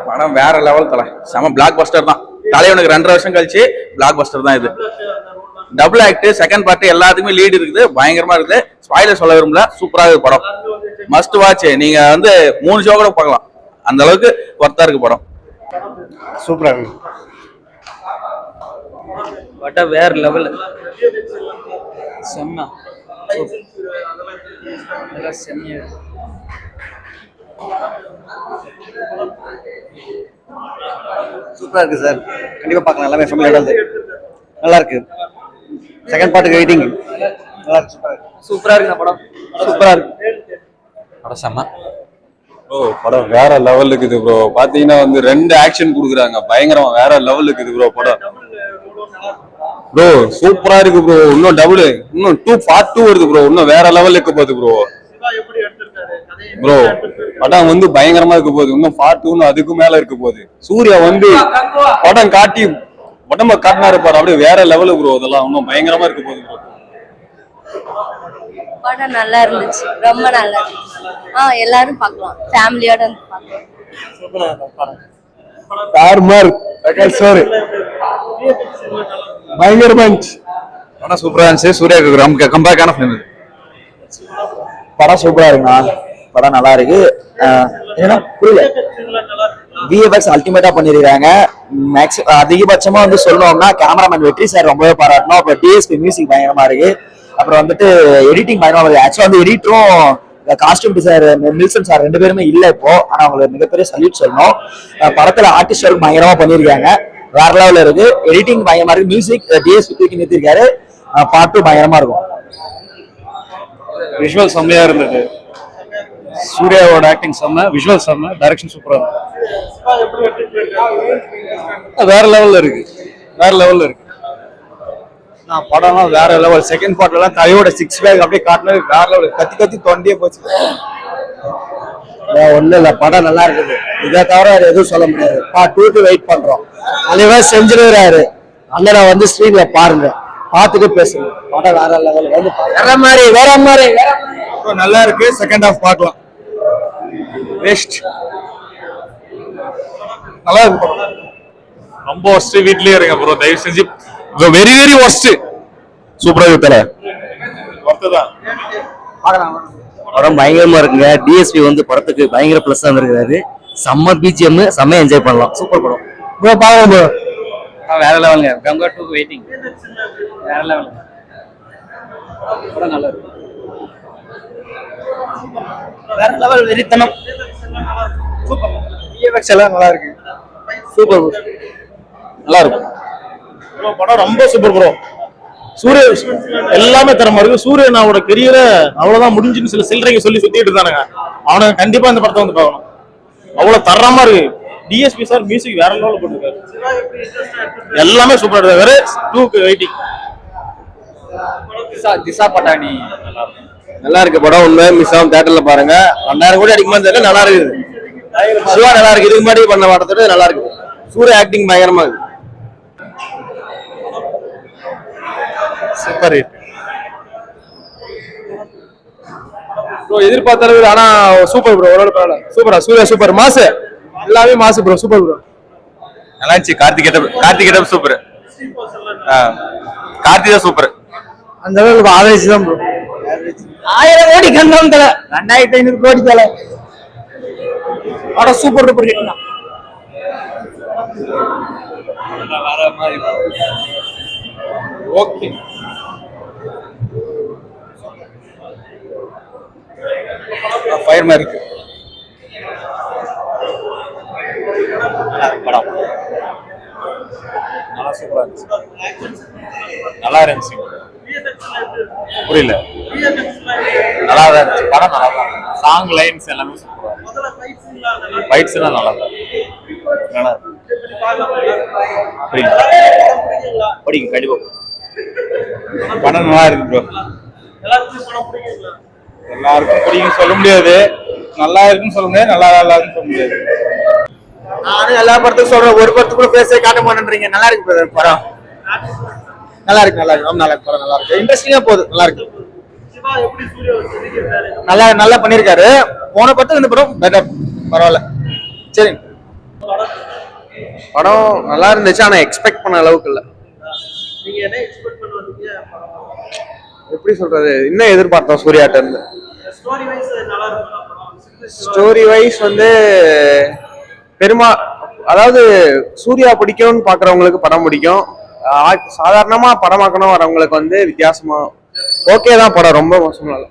படம் வேற லெவல் தலை, செம பிளாக் பஸ்டர் தான். தலைவனுக்கு 2.5 வருஷம் கழிச்சு பிளாக் பஸ்டர் தான் இது. டபுள் ஆக்ட், செகண்ட் பார்ட் எல்லாத்துக்குமே லீடு இருக்குது, பயங்கரமா இருக்குது. ஸ்பாயிலர் சொல்ல விரும்பல, சூப்பரா இருக்கு படம். Must watch. நீங்க 3 ஷோ கூட பார்க்கலாம், அந்த அளவுக்கு ஒர்த்தா இருக்கு படம். சூப்பரா இருக்கு படம், வேற லெவல். செம்ம செம்மையா சூப்பரா இருக்கு சார், கண்டிப்பா பார்க்கலாம். எல்லாமே ஃபேமிலியோட நல்லா இருக்கு. செகண்ட் பார்ட்டுக்கு வெயிட்டிங். நல்லா இருக்கு, சூப்பரா இருக்கு படம், சூப்பரா இருக்கு படம். செம்ம ப்ரோ, படம் வேற லெவல் இருக்குது ப்ரோ. பாத்தீங்கன்னா 2 ஆக்ஷன் கொடுக்குறாங்க, பயங்கரமா வேற லெவல் இருக்குது ப்ரோ படம். ப்ரோ சூப்பரா இருக்கு ப்ரோ. இன்னும் டபுள், இன்னும் 2 பார்ட் 2 வருது ப்ரோ. இன்னும் வேற லெவல் இருக்க போகுது ப்ரோ. ப்ரோ படம் பயங்கரமா இருக்க போகுது. இன்னும் பார்ட் 2 அதுக்கு மேல இருக்க போகுது. சூர்யா படம் காட்டி உடம்ப காட்டினாரு பாரு, அப்படியே வேற லெவலு ப்ரோ. அதெல்லாம் இன்னும் பயங்கரமா இருக்க போகுது ப்ரோ. படம் நல்லா இருந்துச்சு, ரொம்ப நல்லா இருந்துச்சு. எல்லாரும் பார்க்கலாம், ஃபேமிலியோட வந்து பார்க்கலாம். பயங்கரமா இருந்துச்சு படம், சூப்பரா இருந்துச்சு. சூர்யாவுக்கு கம்பேக்கான ஃபிலிம் இது. படம் சூப்பரா இருக்குண்ணா, படம் நல்லா இருக்கு. ஏன்னா புரியல, விஎஃப்எக்ஸ் அல்டிமேட்டா பண்ணிருக்காங்க. அதிகபட்சமா சொல்லணும்னா கேமராமேன் வெற்றி சார் ரொம்பவே பாராட்டணும். அப்புறம் டிஎஸ்பி மியூசிக் பயங்கரமா இருக்கு. அப்புறம் எடிட்டிங் பயங்கரமா இருக்கு. ஆக்சுவலா எடிட்டரும் காஸ்டியூம் டிசைனர் மில்சன் சார் 2 பேருமே இல்ல இப்போ, ஆனா அவங்களுக்கு மிகப்பெரிய சல்யூட் சொல்லணும். படத்துல ஆர்டிஸ்ட் ஒர்க் பயங்கரமா பண்ணிருக்காங்க, வேற லெவல்ல இருக்கு. எடிட்டிங் பயங்கரமா இருக்கு. மியூசிக் டிஎஸ்பி தூக்கி நிறுத்திருக்காரு. பார்ட் 2 பயங்கரமா இருக்கும். விஷுவல் செம்மையா இருந்தது. சூர்யாவோட ஆக்டிங் செம்ம, விஷுவல் செம்ம, டைரக்ஷன் சூப்பரா இருக்கு. வேற லெவல்ல இருக்கு, வேற லெவல்ல இருக்கு. படம்லாம் வேற லெவல். செகண்ட் பார்ட்ல எல்லாம் தலையோட 6 பேக் அப்படியே காட்டினது வேற லெவல். கத்தி கத்தி தொண்டியே போச்சு. ஒண்ணு இல்ல, படம் நல்லா இருக்குது. இதை தவிர எதுவும் சொல்ல முடியாது. பார்ட் 2க்கு வெயிட் பண்றோம். தலைவர் செஞ்சிருக்காரு. அண்ணனை ஸ்க்ரீன்ல பாருங்க, பார்த்துட்டு பேசுங்க. படம் வேற லெவல். வேற மாதிரி நல்லா இருக்கு. செகண்ட் ஹாஃப் பார்க்கலாம். பெஸ்ட், நல்லா இருக்கு. ரொம்ப ஒஸ்ட், வீட்லயே இருங்க ப்ரோ தயவு செஞ்சு. Very very worst. சூப்பரா இருக்கு. படம் பயங்கரமா இருக்குங்க. டிஎஸ்பி படத்துக்கு பயங்கர பிளஸ் வந்திருக்காரு. செம்ம பிஜிஎம், செம்ம என்ஜாய் பண்ணலாம். சூப்பர் படம் ப்ரோ, பாருங்க ப்ரோ. வேற லெவலுங்க. கங்கா 2 வெயிட்டிங். வேற லெவல் படம், நல்லா இருக்கு. வேற லெவல், வெறித்தனம். சூப்பர். விஎஃப்எக்ஸ் எல்லாம் நல்லா இருக்கு. சூப்பர் ப்ரோ, நல்லா இருக்கு ப்ரோ. படம் ரொம்ப சூப்பர் ப்ரோ. சூரிய எல்லாமே தரமா இருக்கு. சூரியனாவோட கெரியரை அவ்வளவுதான் முடிஞ்சுன்னு சில்லறைங்க சொல்லி சுத்திட்டு இருந்தானுங்க. அவனுக்கு கண்டிப்பா இந்த படத்தை பார்க்கணும், அவ்வளவு தரமா இருக்கு. டிஎஸ்பி சார் மியூசிக் வேற லெவல் போட்டுருக்காரு. எல்லாமே சூப்பரா இருக்கு. வேற 2க்கு வெயிட்டிங். திசா பட்டாணி நல்லா இருக்கு படம். உண்மை மிஸ் ஆகும், தியேட்டர்ல பாருங்க. 2000 கோடி அடிக்குமா தெரியல, நல்லா இருக்குது. சிவா நல்லா இருக்கு. இதுக்கு முன்னாடி பண்ண படத்தோட நல்லா இருக்கு. சூரிய ஆக்டிங் பயங்கரமா இருக்கு. Super hit bro. எதிர்பார்த்த அளவு, ஆனா சூப்பர் ப்ரோ. ஓரளவு பரவாயில்ல. சூப்பரா, சூர்யா சூப்பர். மாசு, எல்லாமே மாசு ப்ரோ. சூப்பர் ப்ரோ, நல்லா இருந்துச்சு. கார்த்திக் சூப்பர். கார்த்திகா சூப்பர். அந்த அளவுக்கு ஆவரேஜ் தான் ப்ரோ. 1000 கோடி கண்டோம் தல, 2500 கோடி தல. படம் சூப்பர் டூப்பர் ஹிட் தான். வேற மாதிரி. ஓகே, ஃபயர் மாதிரி இருக்கு படம். நல்லா சூப்பரா இருந்துச்சு. நல்லா இருந்துச்சு. புரியல, நல்லா தான் இருந்துச்சு படம். நல்லா தான் சாங் லைன்ஸ் எல்லாமே சூப்பரா இருக்கு. ஃபைட்ஸ் எல்லாம் நல்லா தான் நல்லா இருக்கு. படிக்கும் கண்டிப்பா. படம் நல்லா இருக்கு ப்ரோ. எல்லாருக்கும் பிடிக்கும் சொல்ல முடியாது, நல்லா இருக்குன்னு சொல்ல முடியாது, நல்லா இருக்குன்னு சொல்ல முடியாது. நானும் எல்லா படத்துக்கும் சொல்றேன், ஒரு படத்துக்கு கூட பேச காட்ட மாட்டேன்றீங்க. நல்லா இருக்கு படம், நல்லா இருக்கு. நல்லா இருக்கு, நல்லா இருக்கு படம். நல்லா இருக்கு, இன்ட்ரெஸ்டிங்கா போகுது. நல்லா இருக்கு. நல்லா நல்லா பண்ணிருக்காரு. போன படத்துக்கு இந்த படம் பெட்டர், பரவாயில்ல. சரி, படம் நல்லா இருந்துச்சு, ஆனா எக்ஸ்பெக்ட் பண்ண அளவுக்கு இல்ல. எப்படி சொல்றது, இன்னும் எதிர்பார்த்தோம் சூர்யாட்ட இருந்து. ஸ்டோரி வைஸ் வந்து அதாவது சூர்யா பிடிக்கும்னு பாக்குறவங்களுக்கு படம் பிடிக்கும். சாதாரணமா படமாக்கணும் வரவங்களுக்கு வந்து வித்தியாசமா ஓகே தான் படம், ரொம்ப மோசமா இல்லை.